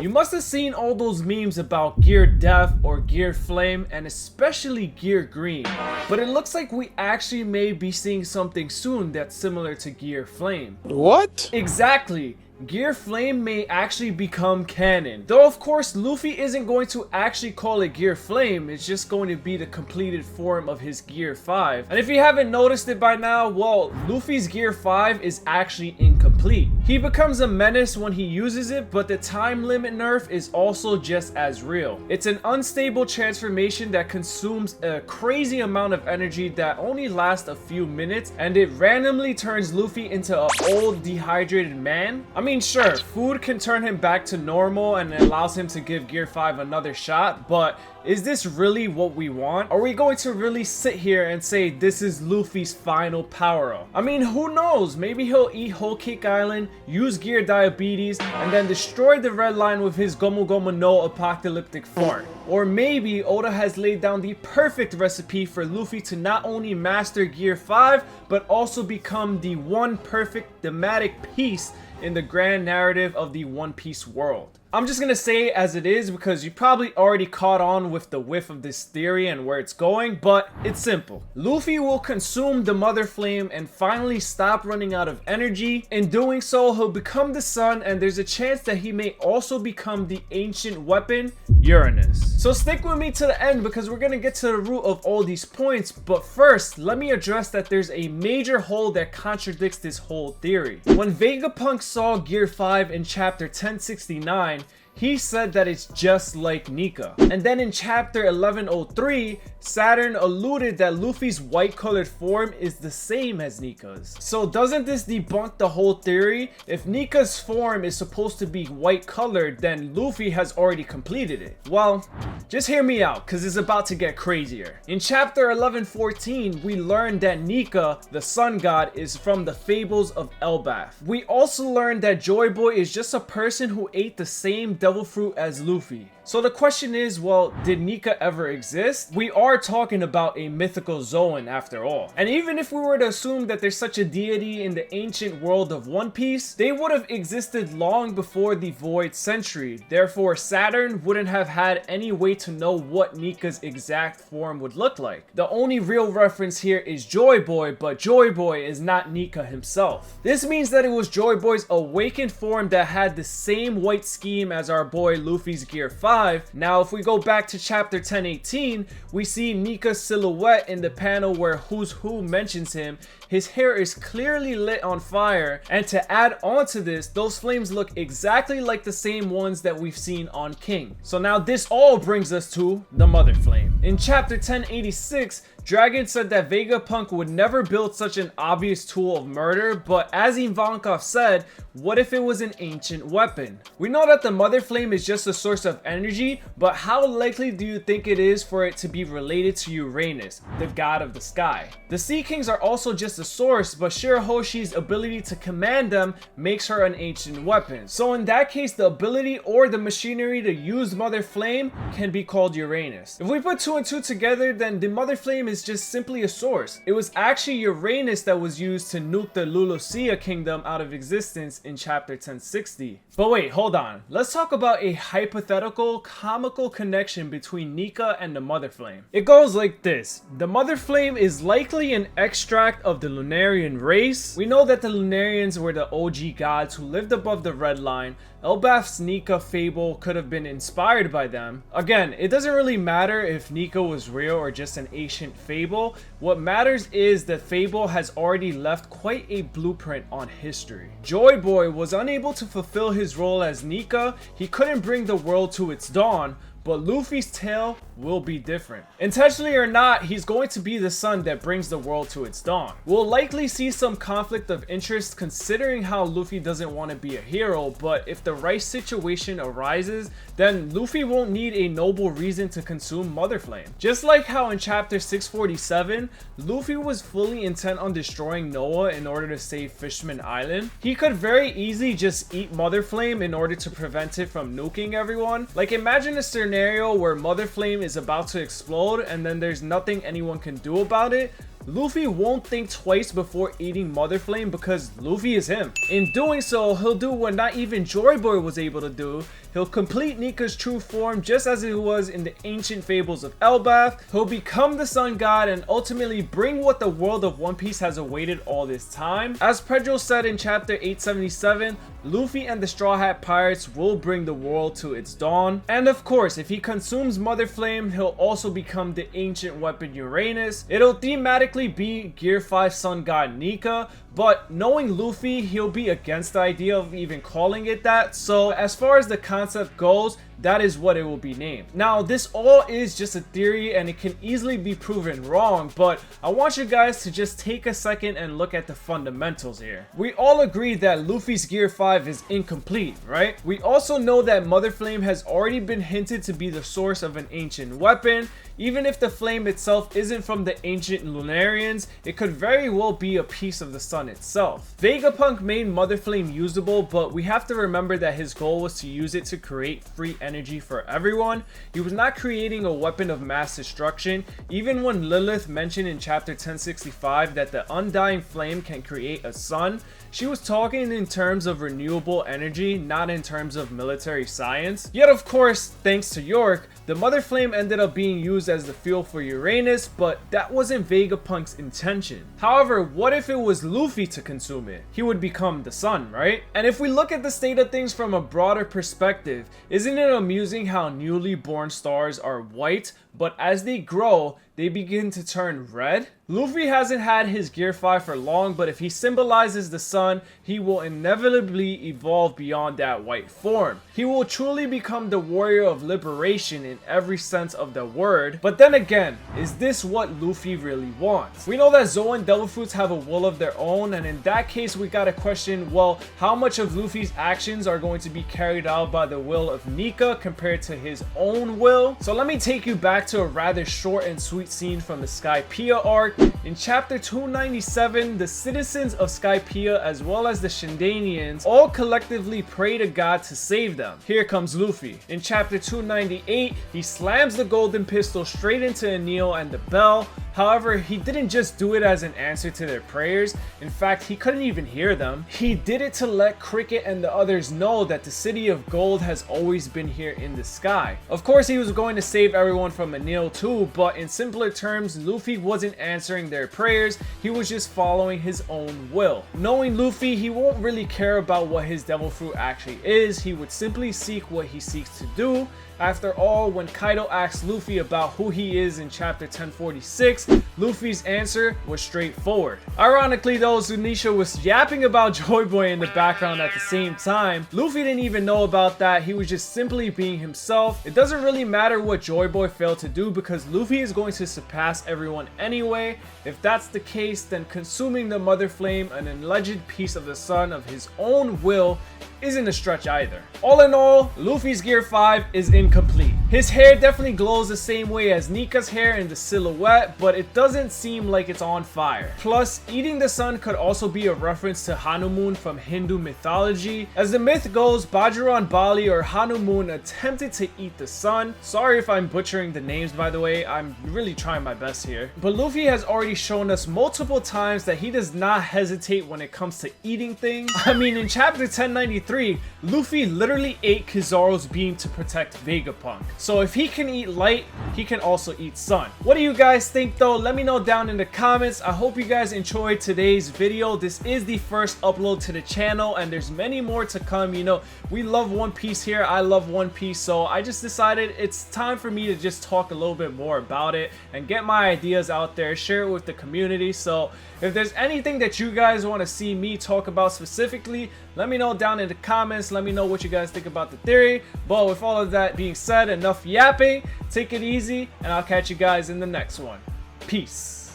You must have seen all those memes about Gear Death or Gear Flame, and especially Gear Green. But it looks like we actually may be seeing something soon that's similar to Gear Flame. What? Exactly. Gear Flame may actually become canon. Though of course Luffy isn't going to actually call it Gear Flame, it's just going to be the completed form of his Gear 5. And if you haven't noticed it by now, well, Luffy's Gear 5 is actually incomplete. He becomes a menace when he uses it, but the time limit nerf is also just as real. It's an unstable transformation that consumes a crazy amount of energy that only lasts a few minutes, and it randomly turns Luffy into an old dehydrated man. I mean, sure, food can turn him back to normal and it allows him to give Gear 5 another shot, but is this really what we want? Are we going to really sit here and say this is Luffy's final power-up? I mean, who knows? Maybe he'll eat Whole Cake Island, use Gear Diabetes, and then destroy the Red Line with his Gomu Gomu no apocalyptic fart. Or maybe Oda has laid down the perfect recipe for Luffy to not only master Gear 5, but also become the one perfect thematic piece in the grand narrative of the One Piece world. I'm just gonna say it as it is because you probably already caught on with the whiff of this theory and where it's going, but it's simple. Luffy will consume the Mother Flame and finally stop running out of energy. In doing so, he'll become the sun, and there's a chance that he may also become the ancient weapon, Uranus. So stick with me to the end because we're gonna get to the root of all these points, but first, let me address that there's a major hole that contradicts this whole theory. When Vegapunk saw Gear 5 in chapter 1069, he said that it's just like Nika. And then in chapter 1103, Saturn alluded that Luffy's white colored form is the same as Nika's. So doesn't this debunk the whole theory? If Nika's form is supposed to be white colored, then Luffy has already completed it. Well, just hear me out because it's about to get crazier. In chapter 1114, we learned that Nika, the sun god, is from the fables of Elbaf. We also learned that Joyboy is just a person who ate the same devil fruit as Luffy. So the question is, well, did Nika ever exist? We are talking about a mythical Zoan after all. And even if we were to assume that there's such a deity in the ancient world of One Piece, they would have existed long before the Void Century. Therefore, Saturn wouldn't have had any way to know what Nika's exact form would look like. The only real reference here is Joyboy, but Joyboy is not Nika himself. This means that it was Joyboy's awakened form that had the same white scheme as our boy Luffy's Gear 5. Now, if we go back to chapter 1018, we see Nika's silhouette in the panel where Who's Who mentions him. His hair is clearly lit on fire, and to add on to this, those flames look exactly like the same ones that we've seen on King. So now this all brings us to the Mother Flame. In chapter 1086, Dragon said that Vegapunk would never build such an obvious tool of murder, but as Ivankov said, what if it was an ancient weapon? We know that the Mother Flame is just a source of energy, but how likely do you think it is for it to be related to Uranus, the god of the sky? The Sea Kings are also just a source, but Shirahoshi's ability to command them makes her an ancient weapon. So in that case, the ability or the machinery to use Mother Flame can be called Uranus. If we put 2 and 2 together, then the Mother Flame is just simply a source. It was actually Uranus that was used to nuke the Lulusia kingdom out of existence in chapter 1060. But wait, hold on. Let's talk about a hypothetical, comical connection between Nika and the Mother Flame. It goes like this. The Mother Flame is likely an extract of the Lunarian race. We know that the Lunarians were the OG gods who lived above the Red Line. Elbaf's Nika fable could have been inspired by them. Again, it doesn't really matter if Nika was real or just an ancient fable. What matters is that fable has already left quite a blueprint on history. Joyboy was unable to fulfill his role as Nika. He couldn't bring the world to its dawn, but Luffy's tale will be different. Intentionally or not, he's going to be the sun that brings the world to its dawn. We'll likely see some conflict of interest considering how Luffy doesn't want to be a hero, but if the right situation arises, then Luffy won't need a noble reason to consume Mother Flame. Just like how in chapter 647, Luffy was fully intent on destroying Noah in order to save Fishman Island, he could very easily just eat Mother Flame in order to prevent it from nuking everyone. Like, imagine a scenario where Mother Flame is about to explode and then there's nothing anyone can do about it. Luffy won't think twice before eating Mother Flame because Luffy is him. In doing so, he'll do what not even Joyboy was able to do. He'll complete Nika's true form just as it was in the ancient fables of Elbaf. He'll become the sun god and ultimately bring what the world of One Piece has awaited all this time. As Pedro said in chapter 877, Luffy and the Straw Hat Pirates will bring the world to its dawn. And of course, if he consumes Mother Flame, he'll also become the ancient weapon Uranus. It'll thematically be Gear 5 Sun God Nika, but knowing Luffy, he'll be against the idea of even calling it that. So as far as the concept goes, that is what it will be named. Now, this all is just a theory and it can easily be proven wrong, but I want you guys to just take a second and look at the fundamentals here. We all agree that Luffy's Gear 5 is incomplete, right? We also know that Mother Flame has already been hinted to be the source of an ancient weapon. Even if the flame itself isn't from the ancient Lunarians, it could very well be a piece of the sun itself. Vegapunk made Mother Flame usable, but we have to remember that his goal was to use it to create free energy for everyone. He was not creating a weapon of mass destruction. Even when Lilith mentioned in chapter 1065 that the undying flame can create a sun, she was talking in terms of renewable energy, not in terms of military science. Yet of course, thanks to York, the Mother Flame ended up being used as the fuel for Uranus, but that wasn't Vegapunk's intention. However, what if it was Luffy to consume it? He would become the sun, right? And if we look at the state of things from a broader perspective, isn't it amusing how newly born stars are white, but as they grow, they begin to turn red? Luffy hasn't had his Gear 5 for long, but if he symbolizes the sun, he will inevitably evolve beyond that white form. He will truly become the warrior of liberation in every sense of the word. But then again, is this what Luffy really wants? We know that Zoan Devil Fruits have a will of their own, and in that case we gotta question, well, how much of Luffy's actions are going to be carried out by the will of Nika compared to his own will? So let me take you back to a rather short and sweet scene from the Skypiea arc. In chapter 297, the citizens of Skypiea as well as the Shandanians all collectively pray to God to save them. Here comes Luffy. In chapter 298, he slams the golden pistol straight into Enel and the bell. However, he didn't just do it as an answer to their prayers. In fact, he couldn't even hear them. He did it to let Cricket and the others know that the city of gold has always been here in the sky. Of course, he was going to save everyone from Enel too, but in simpler terms, Luffy wasn't answering their prayers. He was just following his own will. Knowing Luffy, he won't really care about what his devil fruit actually is. He would simply seek what he seeks to do. After all, when Kaido asked Luffy about who he is in chapter 1046, Luffy's answer was straightforward. Ironically though, Zunisha was yapping about Joyboy in the background at the same time. Luffy didn't even know about that. He was just simply being himself. It doesn't really matter what Joyboy failed to do because Luffy is going to surpass everyone anyway. If that's the case, then consuming the Mother Flame, an alleged piece of the sun of his own will, isn't a stretch either. All in all, Luffy's Gear 5 is incomplete. His hair definitely glows the same way as Nika's hair in the silhouette, but it doesn't seem like it's on fire. Plus, eating the sun could also be a reference to Hanuman from Hindu mythology. As the myth goes, Bajirang Bali or Hanuman attempted to eat the sun. Sorry if I'm butchering the names, by the way, I'm really trying my best here. But Luffy has already shown us multiple times that he does not hesitate when it comes to eating things. I mean, in chapter 1093, Luffy literally ate Kizaru's beam to protect Vegapunk. So if he can eat light, he can also eat sun. What do you guys think though? Let me know down in the comments. I hope you guys enjoyed today's video. This is the first upload to the channel and there's many more to come. You know, we love One Piece here. I love One Piece. So I just decided it's time for me to just talk a little bit more about it and get my ideas out there, share it with the community. So if there's anything that you guys want to see me talk about specifically, let me know down in the comments. Let me know what you guys think about the theory. But with all of that being said, enough yapping, take it easy, and I'll catch you guys in the next one. Peace.